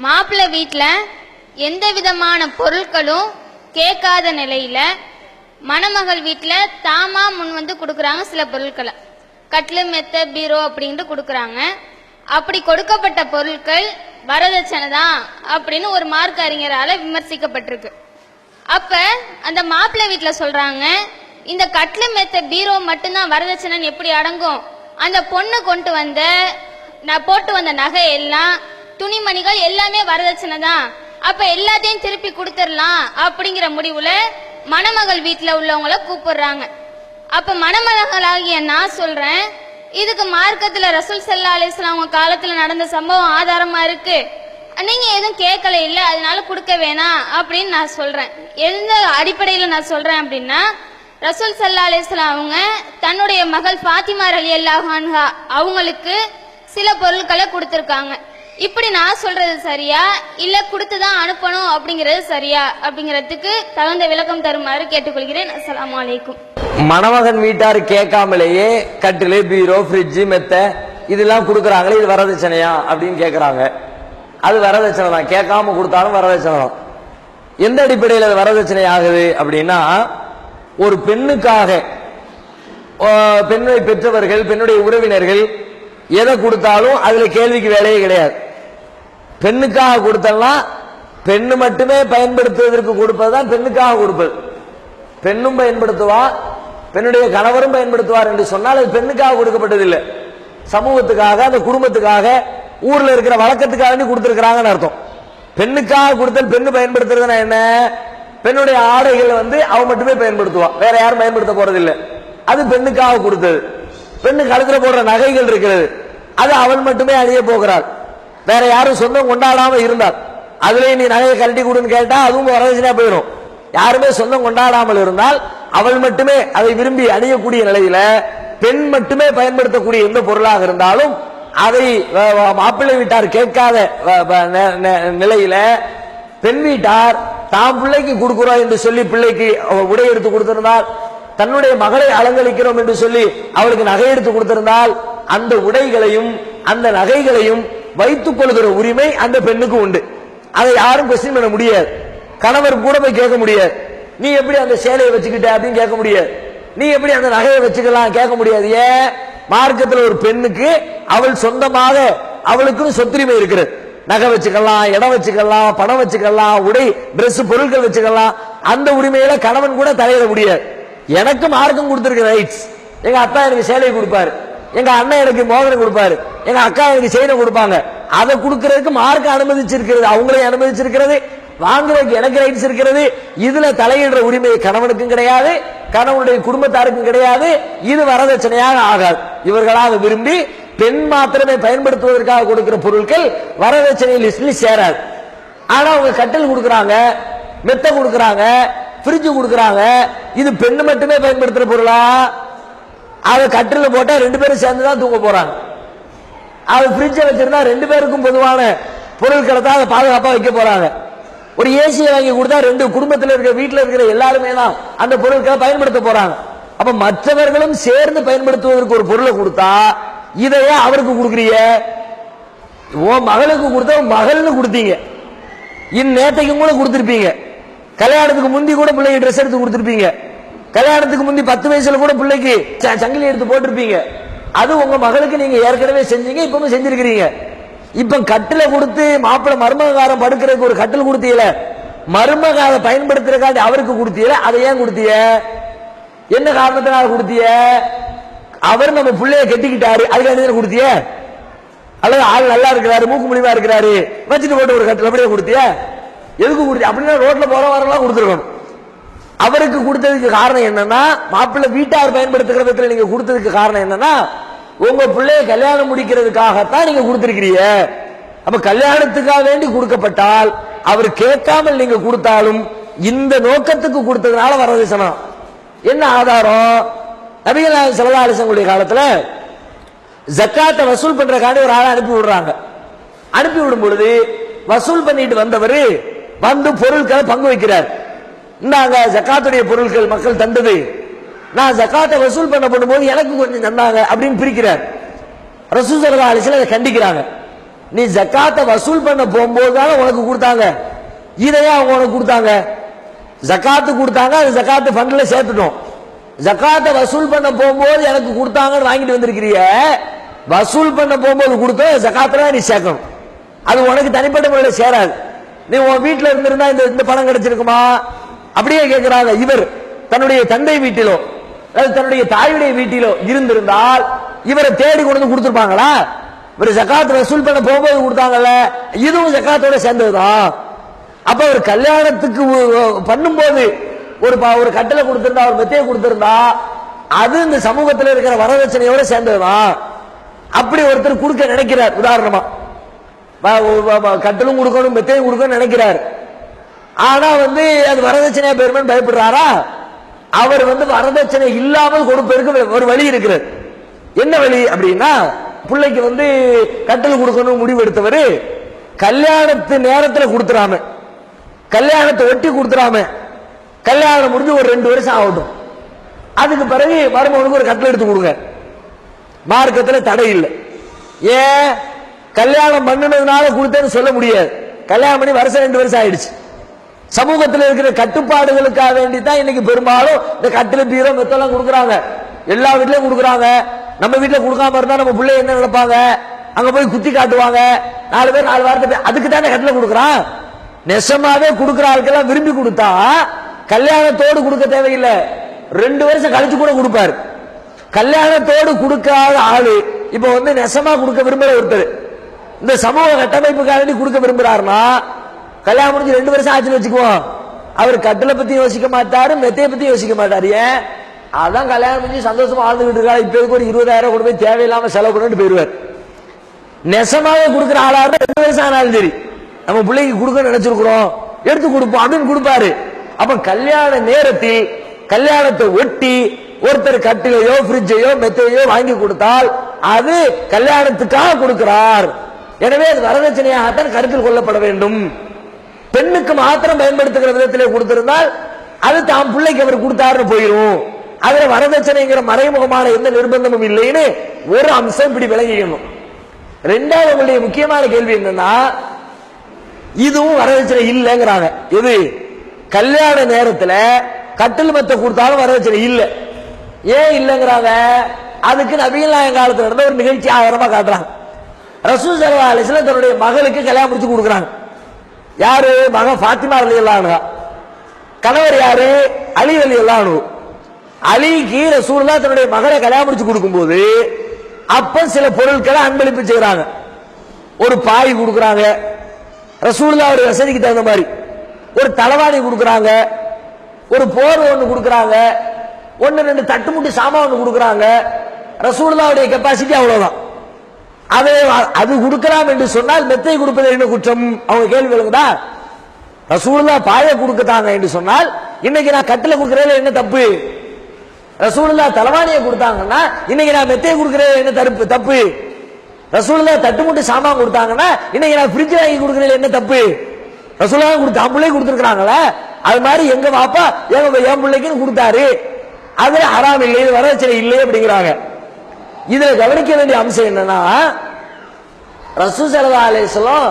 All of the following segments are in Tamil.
மாப்பிள்ளை வீட்டில் எந்த விதமான பொருட்களும் கேட்காத நிலையில மணமகள் வீட்டில் தாமா முன் வந்து கொடுக்குறாங்க. சில பொருட்களை கட்லு மெத்த பீரோ அப்படின்ட்டு கொடுக்குறாங்க. அப்படி கொடுக்கப்பட்ட பொருட்கள் வரதட்சணை தான் அப்படின்னு ஒரு மார்க்க அறிஞரால விமர்சிக்கப்பட்டிருக்கு. அப்ப அந்த மாப்பிள்ளை வீட்டில் சொல்றாங்க, இந்த கட்லு மெத்த பீரோ மட்டும்தான் வரதட்சணைன்னு எப்படி அடங்கும்? அந்த பொண்ணு கொண்டு வந்த போட்டு வந்த நகை எல்லாம் துணிமணிகள் எல்லாமே வரதட்சணை தான். அப்ப எல்லாத்தையும் திருப்பி கொடுத்துடலாம் அப்படிங்கிற முடிவுல மணமகள் வீட்டுல உள்ளவங்களை கூப்பிடுறாங்க. அப்ப மணமகளாகிய நான் சொல்றேன், இதுக்கு மார்க்கத்துல ரசூல் ஸல்லல்லாஹு அலைஹி வஸல்லம் அவங்க காலத்துல நடந்த சம்பவம் ஆதாரமா இருக்கு. நீங்க எதுவும் கேட்கல இல்ல, அதனால கொடுக்க வேணாம் அப்படின்னு நான் சொல்றேன். எந்த அடிப்படையில நான் சொல்றேன் அப்படின்னா, ரசூல் ஸல்லல்லாஹு அலைஹி வஸல்லம் அவங்க தன்னுடைய மகள் ஃபாத்திமா ரலியல்லாஹு அன்ஹா அவங்களுக்கு சில பொருட்களை கொடுத்திருக்காங்க. இப்படி நான் சொல்றது சரியா இல்ல கொடுத்துதான் அனுப்பணும் அப்படிங்கிறது சரியா அப்படிங்கிறதுக்கு தகுந்த விளக்கம் தருமாறு கேட்டுக்கொள்கிறேன். அஸ்ஸலாமு அலைக்கும். மணமகன் வீட்டார் கேட்காமலேயே கட்டிலு பீரோ ஃப்ரிட்ஜ் மெத்த இதெல்லாம் கொடுக்கறாங்களே, இது வரதட்சணையா அப்படின்னு கேட்கறாங்க. அது வரதட்சணை தான், கேட்காம கொடுத்தாலும் வரதட்சணை தான். எந்த அடிப்படையில் அது வரதட்சணை ஆகுது அப்படின்னா, ஒரு பெண்ணுக்காக பெண்ணை பெற்றவர்கள் பெண்ணுடைய உறவினர்கள் எதை கொடுத்தாலும் அதுல கேள்விக்கு வேலையே கிடையாது. பெண்ணுக்காக கொடுத்தா பெண்ணு மட்டுமே பயன்படுத்துவதற்கு கொடுப்பதுதான் பெண்ணுக்காக கொடுப்பது. பெண்ணும் பயன்படுத்துவா, பெண்ணுடைய கணவரும் பயன்படுத்துவார் என்று சொன்னால் அது பெண்ணுக்காக கொடுக்கப்பட்டதில்லை, சமூகத்துக்காக அந்த குடும்பத்துக்காக ஊர்ல இருக்கிற வழக்கத்துக்காக கொடுத்திருக்கிறாங்கன்னு அர்த்தம். பெண்ணுக்காக கொடுத்தல் பெண்ணு பயன்படுத்துறதுன்னா என்ன? பெண்ணுடைய ஆடைகள் அவ மட்டுமே பயன்படுத்துவா, வேற யாரும் பயன்படுத்த போறதில்லை. அது பெண்ணுக்காக கொடுத்தது. பெண்ணு கழுத்துல போடுற நகைகள் இருக்கிறது, அது அவள் மட்டுமே அணிய போகிறாள், வேற யாரும் சொந்தம் கொண்டாடாம இருந்தால் அதுல நீ நகையை கழட்டி கொடுன்னு கேட்டா அதுவும் வரதட்சணையா போயிடும். யாருமே சொந்தம் கொண்டாடாமல் இருந்தால் அவள் மட்டுமே அதை விரும்பி அணியக்கூடிய நிலையில பெண் மட்டுமே பயன்படுத்தக்கூடிய எந்த பொருளாக இருந்தாலும் அதை மாப்பிள்ளை வீட்டார் கேட்காத நிலையில பெண் வீட்டார் தாம் பிள்ளைக்கு கொடுக்கிறோம் என்று சொல்லி பிள்ளைக்கு உடை எடுத்து கொடுத்திருந்தால், தன்னுடைய மகளை அலங்கரிக்கிறோம் என்று சொல்லி அவளுக்கு நகை எடுத்து கொடுத்திருந்தால், அந்த உடைகளையும் அந்த நகைகளையும் வைத்துக் கொள்கிற உரிமை அந்த பெண்ணுக்கு உண்டு. அதை யாரும் கொஸ்டின் பண்ண முடியாது. கணவர் கூட போய் கேட்க முடியாது, நீ எப்படி அந்த சேலையை வச்சுக்கிட்ட அப்படின்னு கேட்க முடியாது, நீ எப்படி அந்த நகையை வச்சுக்கலாம் கேட்க முடியாது. ஏன்? மார்க்கத்தில் ஒரு பெண்ணுக்கு அவள் சொந்தமாக அவளுக்குன்னு சொத்துரிமை இருக்கிறது. நகை வச்சுக்கலாம், இடம் வச்சுக்கலாம், பணம் வச்சுக்கலாம், உடை டிரெஸ் பொருட்கள் வச்சுக்கலாம். அந்த உரிமையில கணவன் கூட தலையிட முடியாது. எனக்கு மார்க்கம் கொடுத்திருக்க ரைட்ஸ். எங்க அப்பா எனக்கு சேலை கொடுப்பாரு, எங்க அண்ணன் எனக்கு மோதிரம் கொடுப்பாரு, எங்க அக்கா எனக்கு செயினை கொடுப்பாங்க. அதை கொடுக்கறதுக்கு மார்க்கம் அனுமதிச்சிருக்கிறது, அவங்களையும் அனுமதிச்சிருக்கிறது, வாங்குறதுக்கு எனக்கு ரைட்ஸ் இருக்கிறது. இதுல தலையிடுற உரிமை கணவனுக்கும் கிடையாது, கணவனுடைய குடும்பத்தாருக்கும் கிடையாது. இது வரதட்சணையாக ஆகாது. இவர்களாக விரும்பி பெண் மாத்திரமே பயன்படுத்துவதற்காக கொடுக்கிற பொருட்கள் வரதட்சணை லிஸ்ட்ல சேராது. ஆனா அவங்க கட்டில் கொடுக்கறாங்க, மெத்த கொடுக்கறாங்க, ஃப்ரிட்ஜ் கொடுக்கறாங்க, இது பெண்ணு மட்டுமே பயன்படுத்துற பொருளா? அதை கட்டில போட்டா ரெண்டு பேரும் சேர்ந்துதான் தூங்க போறாங்க. அது ஃப்ரிட்ஜை வச்சிருந்தா ரெண்டு பேருக்கும் பொதுவான பொருட்களை தான் அதை பாதுகாப்பா வைக்க போறாங்க. ஒரு ஏசியை வாங்கி கொடுத்தா ரெண்டு குடும்பத்தில் இருக்கிற வீட்டில் இருக்கிற எல்லாருமே தான் அந்த பொருட்களை பயன்படுத்த போறாங்க. அப்ப மற்றவர்களும் சேர்ந்து பயன்படுத்துவதற்கு ஒரு பொருளை கொடுத்தா இதையே அவருக்கு கொடுக்குறீங்க. உன் மகளுக்கு கொடுத்தா மகள்னு கொடுத்தீங்க, இந்நேத்தைக்கும் கூட கொடுத்திருப்பீங்க, கல்யாணத்துக்கு முந்தி கூட பிள்ளைக்கு ட்ரெஸ் எடுத்து கொடுத்திருப்பீங்க, கல்யாணத்துக்கு முந்தி 10 வயசுல கூட பிள்ளைக்கு சங்கிலி எடுத்து போட்டிருப்பீங்க. அது உங்க மகளுக்கு நீங்க ஏற்கனவே செஞ்சீங்க, இப்பவும் செஞ்சிருக்கிறீங்க. இப்ப கட்டில கொடுத்து மாப்பிள்ளை மருமகாரம் படுக்கிறதுக்கு ஒரு கட்டில் கொடுத்தீல, மருமகார பயன்படுத்துறதுக்காண்டி அவருக்கு கொடுத்தீல, அதை ஏன் கொடுத்தீங்க? என்ன காரணத்தினால கொடுத்தீங்க? அவர் நம்ம பிள்ளைய கெட்டிக்கிட்டாரு, அதுக்காண்டி கொடுத்திய? அல்லது ஆள் நல்லா இருக்கிறாரு, மூக்கு முடிவா இருக்கிறாரு, வச்சுட்டு போட்டு ஒரு கட்டில் அப்படியே கொடுத்திய? எதுக்கு கொடுத்திய? அப்படின்னா ரோட்ல போற வரலாம் கொடுத்துருக்கணும். அவருக்கு கொடுத்ததுக்கு காரணம் என்னன்னா, மாப்பிள்ளை வீட்டார் பயன்படுத்துகிற விதத்தில் நீங்க கொடுத்ததுக்கு காரணம் என்னன்னா, உங்க பிள்ளைய கல்யாணம் முடிக்கிறதுக்காகத்தான் நீங்க கொடுத்திருக்கிறீங்க. அப்ப கல்யாணத்துக்காக வேண்டி கொடுக்கப்பட்டால் அவர் கேட்காமல் நீங்க கொடுத்தாலும் இந்த நோக்கத்துக்கு கொடுத்ததுனால வரதட்சணை. என்ன ஆதாரம்? நபிகள் நாயகம் ஸல்லல்லாஹு அலைஹி வஸல்லம் காலத்துல ஜக்காத்தை வசூல் பண்றதுக்காண்டி ஒரு ஆளை அனுப்பி விடுறாங்க. அனுப்பி விடும் பொழுது வசூல் பண்ணிட்டு வந்தவர் வந்து பொருட்களை பங்கு வைக்கிறார். இந்தாங்க ஜக்காத்துடைய பொருட்கள் மக்கள் தந்தது, நான் ஜக்காத்தை வசூல் பண்ணும்போது எனக்கு கொஞ்சம் தந்தாங்க அப்படின்னு பிரிக்கிறார். ரசூல் ஸல்லல்லாஹு அலைஹி வஸல்லம் அதை கண்டிக்கிறாங்க. நீ ஜக்காத்தை வசூல் பண்ண போகும்போது தானே உனக்கு கொடுத்தாங்க, இதையே அவங்க உனக்கு கொடுத்தாங்க. ஜக்காத்து கொடுத்தாங்க, அது ஜக்காத்து ஃபண்ட்ல சேர்த்துட்டோம். ஜக்காத்தை வசூல் பண்ண போகும்போது எனக்கு கொடுத்தாங்கன்னு வாங்கிட்டு வந்திருக்கிறிய, வசூல் பண்ண போகும்போது கொடுத்தோம் ஜக்காத்துல நீ சேர்க்கணும். அது உனக்கு தனிப்பட்ட முறையில் சேராது. நீ உன் வீட்டில் இருந்திருந்தா இந்த பணம் கிடைச்சிருக்குமா அப்படியே கேட்கிறாங்க. இவர் தன்னுடைய தந்தை வீட்டிலோ அல்லது தன்னுடைய தாயுடைய வீட்டிலோ இருந்திருந்தால் இவரை தேடி கொண்டு வந்து கொடுத்துருப்பாங்களா? இவர் ஜக்காத் வசூல் பண்ண போகும்போது கொடுத்தாங்கல்ல, இதுவும் ஜக்காத்தோட சேர்ந்ததுதான். அப்ப ஒரு கல்யாணத்துக்கு பண்ணும்போது ஒரு கட்டளை கொடுத்திருந்தா, ஒரு மெத்தையை கொடுத்திருந்தா, அது இந்த சமூகத்தில் இருக்கிற வரதட்சணையோட சேர்ந்ததுதான். அப்படி ஒருத்தர் கொடுக்க நினைக்கிறார், உதாரணமா கட்டலும் கொடுக்கணும் மெத்தையும் கொடுக்கணும் நினைக்கிறார். ஆனா அது வரதட்சணையா பெருமைன்னு பயப்படுறாரா? அவர் வரதட்சணை இல்லாமல் கொடுப்பதற்கு ஒரு வழி இருக்கிறது. என்ன வழி அப்படின்னா, பிள்ளைக்கு கட்டல் கொடுக்கணும் முடிவு எடுத்தவர் கல்யாணத்து நேரத்தில் கொடுத்துறாம, கல்யாணத்தை ஒட்டி கொடுத்துறாம, கல்யாணம் முடிஞ்சு ஒரு 2 வருஷம் ஆகட்டும், அதுக்கு பிறகு மருமகனுக்கு ஒரு கட்டளை எடுத்து கொடுங்க. மார்க்கத்தில் தடை இல்லை. ஏன்? கல்யாணம் பண்ணினதுனால கொடுத்தேன்னு சொல்ல முடியாது. கல்யாணம் பண்ணி வருஷம் 2 வருஷம் ஆயிடுச்சு. சமூகத்தில் இருக்கிற கட்டுப்பாடுகளுக்காக வேண்டி தான் இன்னைக்கு பெரும்பாலும் இந்த கட்டில பீரோ மெத்தெல்லாம் கொடுக்குறாங்க. எல்லா வீட்லயும் கொடுக்குறாங்க. நம்ம வீட்டுல கொடுக்காம இருந்தா நம்ம பிள்ளை என்ன நினைப்பாங்க? அங்க போய் குத்தி காட்டுவாங்க, 4 பேர் 4 வார்த்தை. அதுக்கு தானே கட்டில கொடுக்குறான். நெசமாவே கொடுக்குற ஆட்கெல்லாம் விரும்பி கொடுத்தா கல்யாணத்தோடு கொடுக்க தேவையில்லை, 2 வருஷம் கழிச்சு கூட கொடுப்பாரு. கல்யாணத்தோடு கொடுக்காத ஆளு இப்ப நெசமா கொடுக்க விரும்புற ஒருத்தர் இந்த சமூக கட்டமைப்புக்காக வேண்டி கொடுக்க விரும்புறாருன்னா, கல்யாணம் முடிஞ்சு 2 வருஷம் ஆச்சுன்னு வச்சுக்குவோம், அவர் கட்டளை பத்தி யோசிக்க மாட்டாரு, மெத்தையை பத்தி யோசிக்க மாட்டாரு. ஏன்? அதான் கல்யாணம் முடிஞ்சு சந்தோஷமா வாழ்ந்துகிட்டு இருக்கா, இப்ப ஒரு 20,000 கொண்டு போய் தேவையில்லாம செலவு பண்ணிட்டு போயிருவார். நெசமாவே கொடுக்குற ஆளா இருந்தா 2 வருஷம் ஆனாலும் சரி, நம்ம பிள்ளைக்கு கொடுக்க நினைச்சிருக்கிறோம் எடுத்து கொடுப்போம் அப்படின்னு கொடுப்பாரு. அப்ப கல்யாண நேரத்தில் கல்யாணத்தை ஒட்டி ஒருத்தர் கட்டிலையோ பிரிட்ஜையோ மெத்தையோ வாங்கி கொடுத்தால் அது கல்யாணத்துக்காக கொடுக்கிறார். எனவே அது வரதட்சணையாகத்தான் கருத்தில் கொள்ளப்பட வேண்டும். பெண்ணுக்கு மாத்திரம் பயன்படுத்துகிற விதத்திலே கொடுத்திருந்தால் அது தாம் பிள்ளைக்கு அவர் கொடுத்தாருன்னு போயிடும். அதுல வரதட்சணைங்கிற மறைமுகமான எந்த நிர்பந்தமும் இல்லைன்னு ஒரு அம்சம் இப்படி விளங்கிக்கணும். 2வது உங்களுடைய முக்கியமான கேள்வி என்னன்னா, இதுவும் வரதட்சணை இல்லைங்கிறாங்க. இது கல்யாண நேரத்துல கட்டில் மெத்த கொடுத்தாலும் வரதட்சணை இல்லை. ஏன் இல்லைங்கிறாங்க? அதுக்கு நபிகள் நாயகம் காலத்துல நடந்த ஒரு நிகழ்ச்சி ஆதாரமா காட்டுறாங்க. ரசூல் ஸல்லல்லாஹு அலைஹி வஸல்லம் தன்னுடைய மகளுக்கு கல்யாணம் முடிச்சு கொடுக்குறாங்க. யாரு? மகன் ஃபாத்திமா ரலியல்லாஹு அன்ஹா. கணவர் யாரு? அலி ரலியல்லாஹு அன்ஹு. அலிக்கு ரசூலுல்லாஹ் தன்னுடைய மகளை கல்யாணம் முடிச்சு கொடுக்கும்போது அப்ப சில பொருட்களை அன்பளிப்பு செய்யறாங்க. ஒரு பாய் கொடுக்குறாங்க, ரசூலுல்லாஹ் ஒரு வசதிக்கு தகுந்த மாதிரி ஒரு தலவாணி கொடுக்குறாங்க, ஒரு போர் ஒன்று கொடுக்குறாங்க, 1-2 தட்டுமுட்டி சாமான் ஒன்று கொடுக்குறாங்க. ரசூலுல்லாஹ்வுடைய கெப்பாசிட்டி அவ்வளவுதான். அது கொடுக்கலாம் என்று சொன்னால் மெத்தை கொடுப்பது என்ன குற்றம்? அவங்க கேள்வி விளங்குதா? ரசூலுல்லாஹ் பாயை கொடுக்கத்தாங்க என்று சொன்னால் இன்னைக்கு நான் கட்டில கொடுக்கறதுல என்ன தப்பு? ரசூலுல்லாஹ் தலவாணியை கொடுத்தாங்கன்னா இன்னைக்கு நான் மெத்தையை கொடுக்கறதுல என்ன தப்பு? ரசூலுல்லாஹ் தட்டுமுட்டி சாமான் கொடுத்தாங்கன்னா இன்னைக்கு நான் ஃப்ரிட்ஜ் வாங்கி கொடுக்கறதுல என்ன தப்பு? ரசூலுல்லாஹ் கொடுத்து பிள்ளைக்கு கொடுத்துருக்காங்களா? அது மாதிரி எங்க பாப்பா என் பிள்ளைக்குன்னு கொடுத்தாரு, அதுல ஹராம் இல்லை, வரதட்சணை இல்லை அப்படிங்கிறாங்க. இதுல கவனிக்க வேண்டிய அம்சம் என்னன்னா, ரசூல் ஸல்லல்லாஹு அலைஹி வஸல்லம்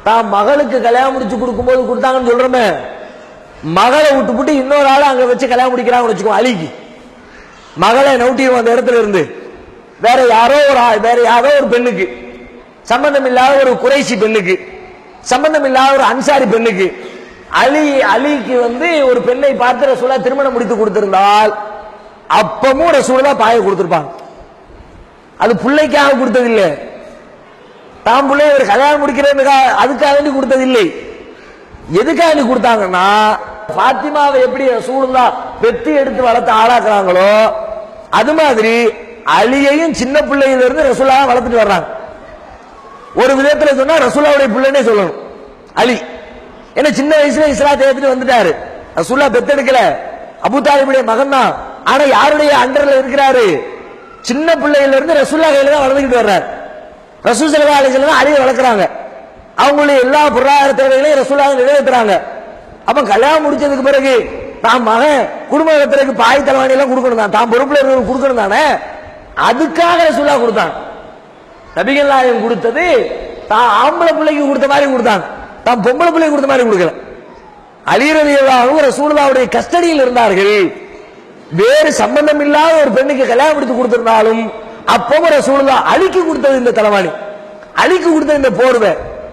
தான் மகளுக்கு கல்யாணம் முடிச்சு கொடுக்கும்போது கொடுத்தாங்கன்னு சொல்றோமே, மகளை விட்டுப்புட்டு இன்னொரு ஆளை அங்க வச்சு கல்யாணம் முடிக்கிறாங்கன்னு வச்சுக்கோ. அலிக்கு மகளை நவுட்டிடுவோம் அந்த இடத்துல இருந்து, வேற யாரோ ஒரு பெண்ணுக்கு, சம்பந்தம் இல்லாத ஒரு குறைசி பெண்ணுக்கு, சம்பந்தம் இல்லாத ஒரு அன்சாரி பெண்ணுக்கு அலிக்கு ஒரு பெண்ணை பார்த்து ரசூலுல்லாஹ் திருமணம் முடித்து கொடுத்திருந்தால் அப்பமும் ரசூலுல்லாஹ் பாயை கொடுத்திருப்பாங்க. அது பிள்ளைக்காக கொடுத்தது இல்லை, தாம் பிள்ளை ஒரு கல்யாணம் முடிக்கிறதுக்காக அதுக்காக வேண்டி கொடுத்தது இல்லை. எதுக்காக கொடுத்தாங்கன்னா, ஃபாத்திமாவை எப்படி ரசூலுல்லாஹ் பெத்து எடுத்து வளர்த்து ஆளாக்குறாங்களோ அது மாதிரி அலியையும் சின்ன பிள்ளையில இருந்து ரசூலுல்லாஹ் வளர்த்துட்டு வர்றாங்க. ஒரு விதத்துல சொன்னா ரசூலுல்லாஹ்வுடைய பிள்ளைன்னே சொல்லணும் அலி. ஏன்னா சின்ன வயசுல இஸ்லாத்தை ஏத்துட்டு வந்துட்டாரு. ரசூலுல்லாஹ் பெத்தெடுக்கல, அபூ தாலிபுடைய மகன் தான். ஆனா யாருடைய அண்டர்ல இருக்கிறாரு? சின்ன பிள்ளையில இருந்து ரசூலுல்லாஹ் கையில தான் வளர்ந்துக்கிட்டு வர்றாரு. ரசூல் ஸல்லல்லாஹு அலைஹி வஸல்லம் அலியை வளர்க்குறாங்க. அவங்களுடைய எல்லா பொருளாதார தேவைகளையும் ரசூலுல்லாஹ் நிறைவேற்றுறாங்க. அப்ப கல்யாணம் முடிச்சதுக்கு பிறகு தான் மகன் குடும்ப நடத்துறதுக்கு பாய் தலவாணி எல்லாம் கொடுக்கணும் தான், தான் பொறுப்புல இருக்கிறவங்க கொடுக்கணும் தானே, அதுக்காக ரசூலுல்லாஹ் கொடுத்தாங்க. நபிகள் நாயகம் கொடுத்தது தான் ஆம்பளை பிள்ளைக்கு கொடுத்த மாதிரி கொடுத்தாங்க, தான் பொம்பளை பிள்ளைக்கு கொடுத்த மாதிரி கொடுக்கல. அலி ரலியல்லாஹு அன்ஹு ரசூலுல்லாஹ்வுடைய கஸ்டடியில் இருந்தார்கள். வேறு சம்பந்தம் இல்லாத ஒரு பெண்ணுக்கு கல்யாணம் எடுத்து கொடுத்திருந்தாலும் அப்பவும் ரசூலுல்லாஹ் அலிக்கு கொடுத்தது இந்த தலைவாணி, அலிக்கு கொடுத்த இந்த போர்வை,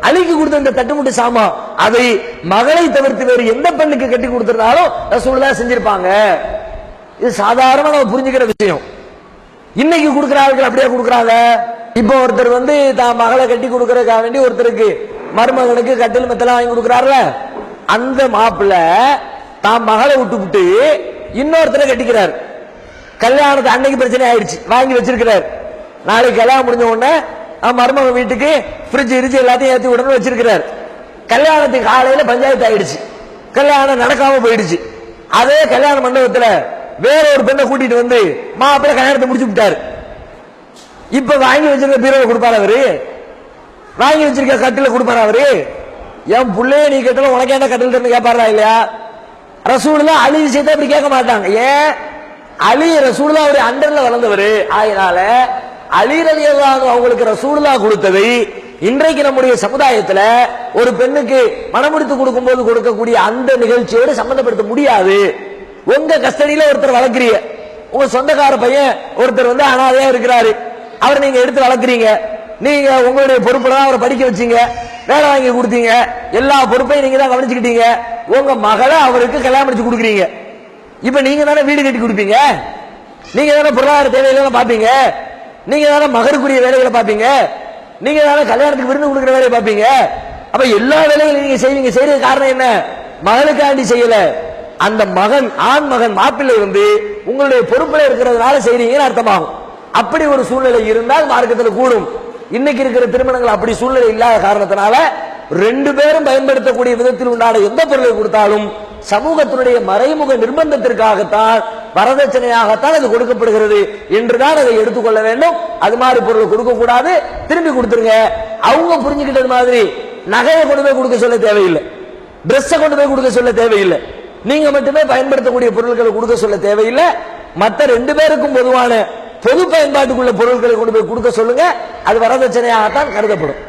அலிக்கு கொடுத்த இந்த தட்டுமுட்டு சாமா, அதை மகளை தவிர்த்து வேறு எந்த பெண்ணுக்கு கட்டி கொடுத்திருந்தாலும் ரசூலுல்லாஹ் செஞ்சிருப்பாங்க. இது சாதாரணமா நம்ம புரிஞ்சுக்கிற விஷயம். இன்னைக்கு கொடுக்கிறார்கள் அப்படியே கொடுக்கறாங்க. இப்போ ஒருத்தர் வந்து தான் மகளை கட்டி கொடுக்கறதுக்காக வேண்டி ஒருத்தருக்கு மருமகனுக்கு கட்டில் மெத்தலாம் வாங்கி கொடுக்கிறாருல, அந்த மாப்பிள்ள தான் மகளை விட்டு இன்னொருத்தரை கட்டிக்கிறார். கல்யாணத்து அன்னைக்கு பிரச்சனை ஆயிடுச்சு, வாங்கி வச்சிருக்கிறார். நாளைக்கு கல்யாணம் முடிஞ்ச உடனே மருமகன் வீட்டுக்கு ஃப்ரிட்ஜ் இரிச்சு எல்லாத்தையும் ஏற்றி விடணும் வச்சிருக்கிறார். கல்யாணத்துக்கு காலையில பஞ்சாயத்து ஆயிடுச்சு, கல்யாணம் நடக்காம போயிடுச்சு. அதே கல்யாண மண்டபத்துல வேற ஒரு பெண்ணை கூட்டிட்டு வந்து மாப்பிள்ளை கல்யாணத்தை முடிச்சு விட்டாரு. இப்ப வாங்கி வச்சிருக்க பீரோவை கொடுப்பாரு அவரு, வாங்கி வச்சிருக்க கட்டில கொடுப்பாரு அவரு. என் புள்ளைய நீ கட்டல உனக்கு என்ன கட்டில் கேட்பாரா இல்லையா? ரசூலுல்லாஹ் அலி விஷயத்தை அப்படி கேட்க மாட்டாங்க. ஏன்? அலி ரசூலுல்லாஹ் அவருடைய அண்டர்ல வளர்ந்தவரு. அதனால அலி ரலியல்லாஹு அன்ஹு அவங்களுக்கு ரசூலுல்லாஹ் கொடுத்ததை இன்றைக்கு நம்முடைய சமுதாயத்துல ஒரு பெண்ணுக்கு மனமுடித்து கொடுக்கும் போது கொடுக்கக்கூடிய அந்த நிகழ்ச்சியோடு சம்பந்தப்படுத்த முடியாது. உங்க கஸ்டடியில ஒருத்தர் வளர்க்கிறீங்க, உங்க சொந்தக்கார பையன் ஒருத்தர் வந்து அனாதையா இருக்கிறாரு, அவர் நீங்க எடுத்து வளர்க்குறீங்க, நீங்க உங்களுடைய பொறுப்புல தான் அவரை படிக்க வச்சீங்க, வேலை வாங்கி கொடுத்தீங்க, எல்லா பொறுப்பையும் நீங்க தான் கவனிச்சுக்கிட்டீங்க. உங்க மகளை அவருக்கு கல்யாணம் முடிச்சு கொடுக்குறீங்க. இப்ப நீங்க தானே வீடு கட்டி கொடுப்பீங்க, நீங்க தானே பொருளாதார தேவைகளை பாப்பீங்க, நீங்க தானே மகருக்குரிய வேலைகளை பாப்பீங்க, நீங்க தானே கல்யாணத்துக்கு விருந்து கொடுக்குற வேலையை பாப்பீங்க. அப்ப எல்லா வேலைகளையும் நீங்க செய்வீங்க. செய்யறது காரணம் என்ன? மகளுக்காண்டி செய்யல. அந்த மகன், ஆண் மகன் மாப்பிள்ளை வந்து உங்களுடைய பொறுப்புல இருக்கிறதுனால செய்றீங்கன்னு அர்த்தமாகும். அப்படி ஒரு சூழ்நிலை இருந்தால் மார்க்கத்தில் கூடும். இன்னைக்கு இருக்கிற திருமணங்கள் அப்படி சூழ்நிலை இல்லாத காரணத்தினால ரெண்டு பேரும் பயன்படுத்தக்கூடிய விதத்தில் உண்டான எந்த பொருளை கொடுத்தாலும் சமூகத்தினுடைய மறைமுக நிர்பந்தத்திற்காகத்தான், வரதட்சணையாகத்தான் அது கொடுக்கப்படுகிறது என்றுதான் அதை எடுத்துக்கொள்ள வேண்டும். அது மாதிரி பொருளை கொடுக்க கூடாது, திரும்பி கொடுத்துருங்க. அவங்க புரிஞ்சுக்கிட்டது மாதிரி நகையை கொண்டு போய் கொடுக்க சொல்ல தேவையில்லை, டிரெஸ்ஸை கொண்டு போய் கொடுக்க சொல்ல தேவையில்லை, நீங்க மட்டுமே பயன்படுத்தக்கூடிய பொருட்களை கொடுக்க சொல்ல தேவையில்லை. மற்ற ரெண்டு பேருக்கும் பொதுவான பொது பயன்பாட்டுக்குள்ள பொருட்களை கொண்டு போய் கொடுக்க சொல்லுங்க. அது வரதட்சணையாகத்தான் கருதப்படும்.